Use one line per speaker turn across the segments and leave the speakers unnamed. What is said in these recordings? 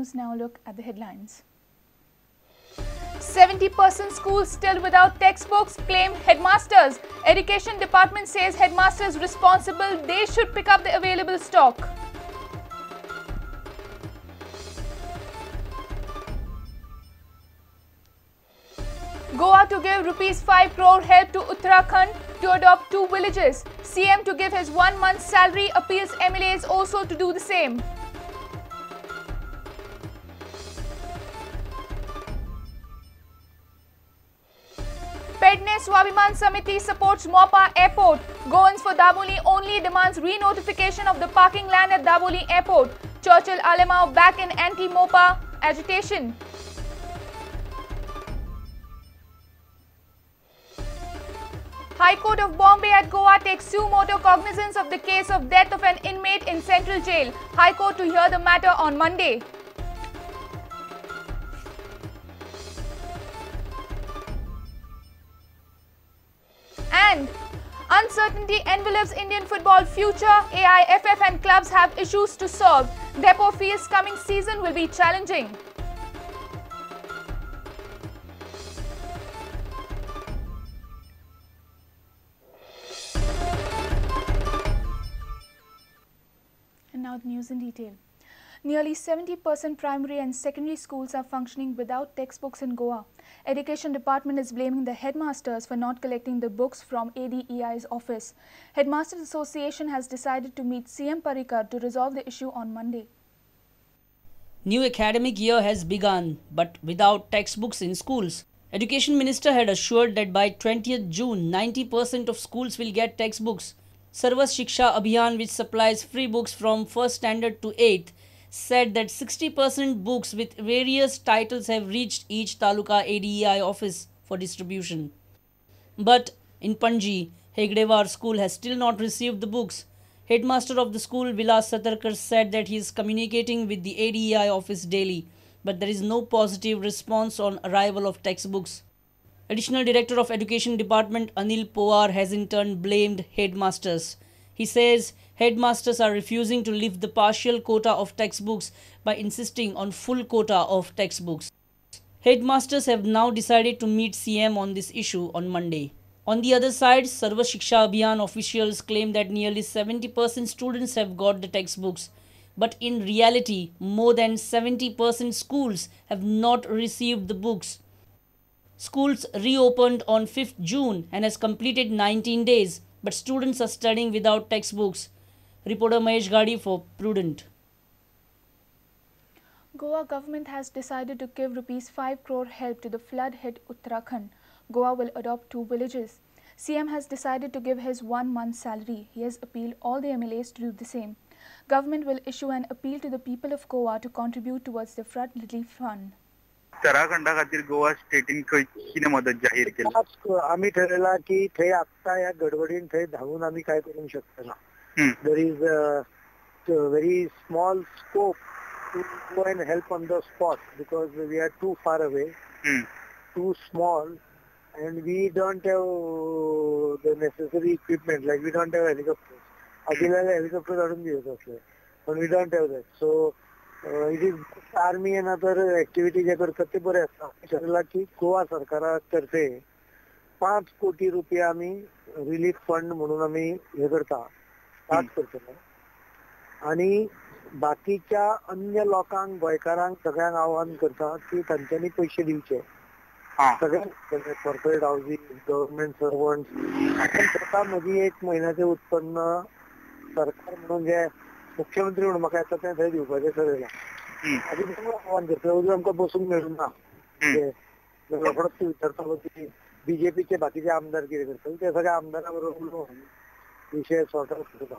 news, now look at the headlines. 70% schools still without textbooks, claim headmasters. Education department says headmasters responsible, they should pick up the available stock. Goa to give ₹5 crore help to Uttarakhand to adopt 2 villages. CM to give his 1 month's salary, appeals MLAs also to do the same. Pedne Swabhiman Samiti supports Mopa Airport. Goans for Daboli only demands re-notification of the parking land at Daboli Airport. Churchill Alemao back in anti-Mopa agitation. High Court of Bombay at Goa takes suo motu cognizance of the case of death of an inmate in Central Jail. High Court to hear the matter on Monday. And uncertainty envelops Indian football future. AIFF and clubs have issues to solve. Depot feels coming season will be challenging. And now the news in detail. Nearly 70% primary and secondary schools are functioning without textbooks in Goa. Education department is blaming the headmasters for not collecting the books from ADEI's office. Headmasters Association has decided to meet CM Parrikar to resolve the issue on Monday.
New academic year has begun, but without textbooks in schools. Education Minister had assured that by 20th June, 90% of schools will get textbooks. Sarva Shiksha Abhiyan, which supplies free books from 1st standard to 8th, said that 60% books with various titles have reached each Taluka ADEI office for distribution. But in Panji, Hegdewar school has still not received the books. Headmaster of the school, Vilas Satarkar, said that he is communicating with the ADEI office daily, but there is no positive response on arrival of textbooks. Additional Director of Education Department Anil Powar has in turn blamed headmasters. He says headmasters are refusing to lift the partial quota of textbooks by insisting on full quota of textbooks. Headmasters have now decided to meet CM on this issue on Monday. On the other side, Sarva Shiksha Abhiyan officials claim that nearly 70% students have got the textbooks. But in reality, more than 70% schools have not received the books. Schools reopened on 5th June and has completed 19 days, but students are studying without textbooks. Reporter Mahesh Gadi for Prudent.
Goa government has decided to give ₹5 crore help to the flood-hit Uttarakhand. Goa will adopt 2 villages. CM has decided to give his 1 month's salary. He has appealed all the MLAs to do the same. Government will issue an appeal to the people of Goa to contribute towards the flood relief fund.
उत्तराखंडा खातीर गोवा स्टेटीन कितें मदत जाहीर केली?
आम्ही ठरवला की थंय आता या गडबडीन थंय धावून आम्ही काय करूंक शकना. There is a very small scope to go and help on the spot because we are too far away, too small, and we don't have the necessary equipment. Like we don't have helicopters. आपल्याला helicopter काढून देत असले, पण we don't have that. So it is army and other activities जे करतात ते बरे असतात. ठरवला की गोवा सरकारातर्फे 5 कोटी रुपये आम्ही रिलीफ फंड म्हणून आम्ही हे करता स्टार्ट करतलो आणि बाकीच्या अन्य लोकांक गोंयकारांक सगळ्यांक आव्हान करता की तांच्यांनी पैसे दिवचे. सगळ्यांक कॉर्पोरेट हाऊसिंग, गव्हर्नमेंट सर्वंट्स. स्वतः मधी 1 महिन्याचे उत्पन्न सरकार म्हणून जे मुख्यमंत्री म्हणून म्हाका येता तें थंय दिवपाचें ठरयलां. आनी आव्हान करता अजून आमकां बसूंक मेळूना. रोखडोच विचारतालो की बीजेपीचे बाकीचे आमदार कितें करता ते सगळ्या आमदारां बरोबर उलोवन विशय सॉर्ट आउट करता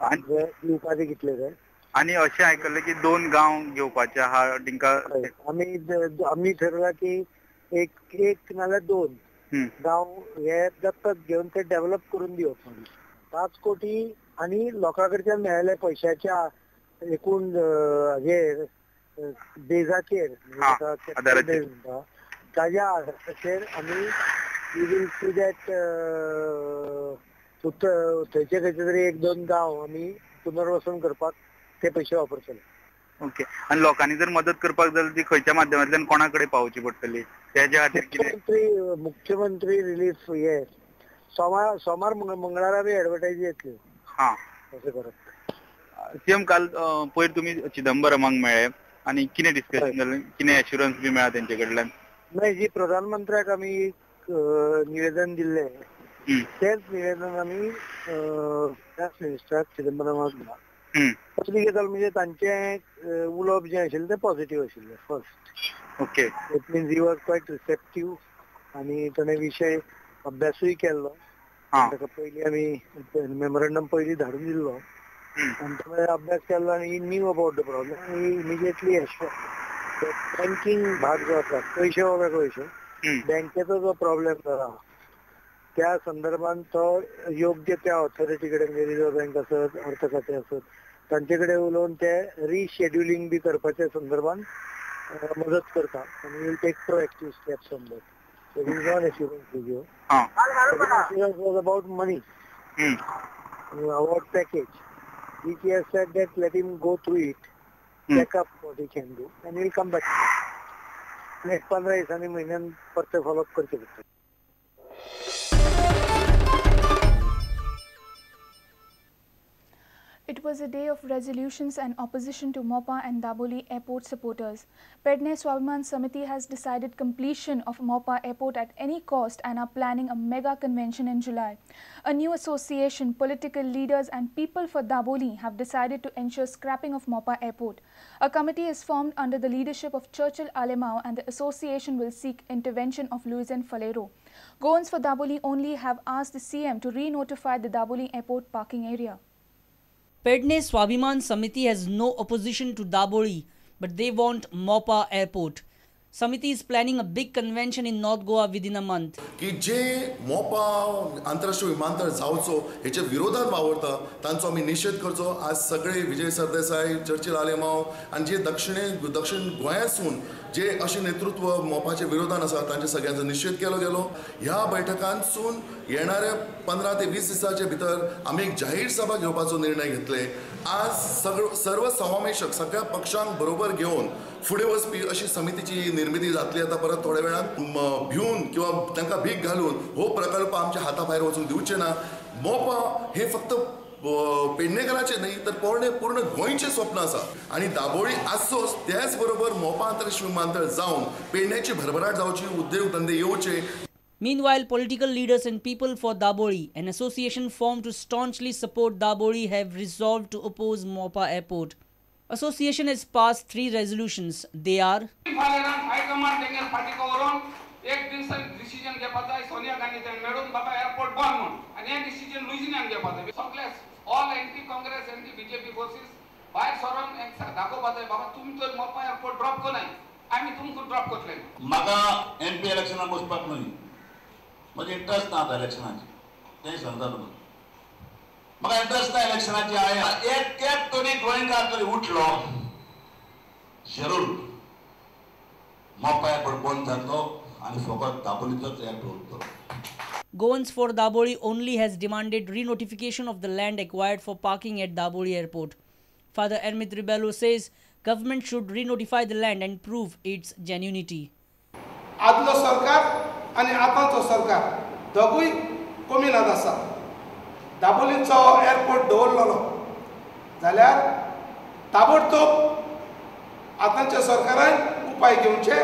आनी दिवपाचे कितले ते.
आनी अशें आयकल्लें की 2 गांव घेवपाचे आहा तांकां.
आमी ठरवला की एक नाल्यार 2 गांव हे दत्तक घेवन ते डेव्हलप करून दिवप. 5 कोटी आणि लोकां कडच्यान मेळिल्ल्या पैशाच्या एकूण हे बेजाचेर ताज्या आधाराचेर आमी विल सी दॅट थंयचे खंयचे तरी 1-2 गांव आमी पुनर्वसन करपाक ते पैसे वापरतले.
ओके. आणि लोकांनी जर मदत करपाक जाल्यार ती खंयच्या माध्यमांतल्यान कोणाकडे पावची पडटली त्याच्या खातीर कितें?
मुख्यमंत्री रिलीफ हे सोमार मंगळारा बी एडवर्टायज येतल्यो.
हा
अशें करप.
सीएम काल पयर तुमी चिदंबरमाक मेळ्ळे आनी कितें डिस्कशन जालें, कितें एश्युरन्स बी मेळ्ळा तेंचे कडल्यान?
नाही, जी प्रधानमंत्र्याक आमी निवेदन दिल्लें तेच निवेदन आमी मिनिस्टराक चिदंबरमाक दिलां. कसली गजाल म्हणजे तांचें उलोवप जें आशिल्लें तें पॉझिटिव्ह आशिल्लें first.
Okay.
It means he was quiet receptive आनी ताणें विशय अभ्यासूय केल्लो. ताका पयलीं आमी मेमोरंडम पयलीं धाडून दिल्लो आनी ताणें अभ्यास केल्लो आनी ही न्यू अबाउट द प्रॉब्लेम आनी इमिजिएटली बँकिंग भाग जो आसा पयशे हो वेगळो इशू, बँकेचो जो प्रॉब्लेम जाला त्या संदर्भात तो योग्य त्या ऑथॉरिटी कडेन म्हणजे रिझर्व्ह बँक आसत, अर्थ खातें आसत तांचे कडेन उलोवन ते रिशेड्युलिंग बी करपाच्या संदर्भात मदत करता आनी will take proactive steps on that. So this is not assurance video. Assurance was about money, about package, which he has said that let him go through it, check up what he can do, and he will come back. Next 15 दिवसांनी महिन्यान परत follow up करचे पडटले.
It was a day of resolutions and opposition to Mopa and Daboli airport supporters. Pedne Swabiman Samiti has decided completion of Mopa airport at any cost and are planning a mega convention in July. A new association, political leaders and people for Daboli have decided to ensure scrapping of Mopa airport. A committee is formed under the leadership of Churchill Alemao and the association will seek intervention of Luizen Falero. Goans for Daboli only have asked the CM to re-notify the Daboli airport parking area.
Pedne Swabiman Samiti has no opposition to Daboli, but they want Mopa airport. Samiti is planning a big convention in North Goa within a month.
की जे मोपा आंतरराष्ट्रीय विमानतळ जावचो हेच्या विरोधात वावरता तांचो आमी निषेध करचो. आज सगळे विजय सरदेसाई, चर्चिल आलेमाव आणि जे दक्षिण गोंयासून जे असे नेतृत्व मोपाच्या विरोधात आसा तांचे सगळ्यांचो निषेध केलो गेलो. ह्या बैठकांसून येणाऱ्या 15 ते 20 दिसांचे भितर आमी एक जाहीर सभा घेवपाचो निर्णय घेतले. आज सर्व समावेशक सगळ्या पक्षांक बरोबर घेऊन फुडें वचपी अशी समितीची निर्मिती जातली. आता परत थोड्या वेळान भिवन किंवा तांकां भीक घालून हो प्रकल्प आमच्या हाता भायर वचून दिवचे ना. मोपा हे फक्त पेडणेकरांचे न्ही तर पूर्ण गोंयचे स्वप्न आसा आणि दाबोळी आसोच त्याच बरोबर मोपा आंतरराष्ट्रीय विमानतळ जावन पेडण्याची भरभराट जावची, उद्योग धंदे येवचे.
Meanwhile, political leaders and people for Daboli, an association formed to staunchly support Daboli, have resolved to oppose Mopa airport. Association has passed 3 resolutions. They are:
एक डिसिजन घेवपाचो सोनिया गांधी मेळून बाबा एअरपोर्ट बंद म्हणून आणि हे डिसिजन लुजिनान घेवपाचो. सगळे all anti Congress anti BJP forces भायर सरून एक दाखोवपाचो बाबा तुमी तर मोपा एअरपोर्ट ड्रॉप कोनाय आमी तुमकां ड्रॉप करतले. म्हाका एमपी इलेक्शनाक बसपाक न्हय, म्हजे इंट्रस्ट ना आता इलेक्शनाची, तें सांगता तुका. म्हाका इंट्रस्ट ना इलेक्शनाची. हांवें एक कॅप तरी गोंयकार तरी उठलो जरूर मोपा एअरपोर्ट बंद जातलो आणि फकत दाबोलीचोच एअरपोर्ट उरतलो.
Goans for Daboli only has demanded re-notification of the land acquired for parking at Daboli airport. Father Ermit Ribello says government should re-notify the land and prove its genuinity.
आदलो सरकार आणि आतांचो सरकार दोगूय कॉम्युनांत आसा. दाबोलीचो एअरपोर्ट दवरलेलो जाल्यार ताबडतोब आतांच्या सरकारान उपाय घेवचे.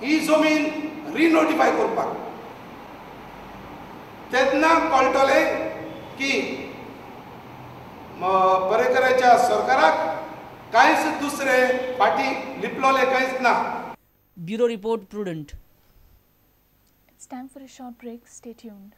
ही जमीन रिनोटिफाय करपाक तेन्ना कळटले की पर्रेकरांच्या सरकाराक कांयच दुसरे फाटी लिपलोले कांयच ना.
Bureau Report, Prudent.
It's time for a short break. Stay tuned.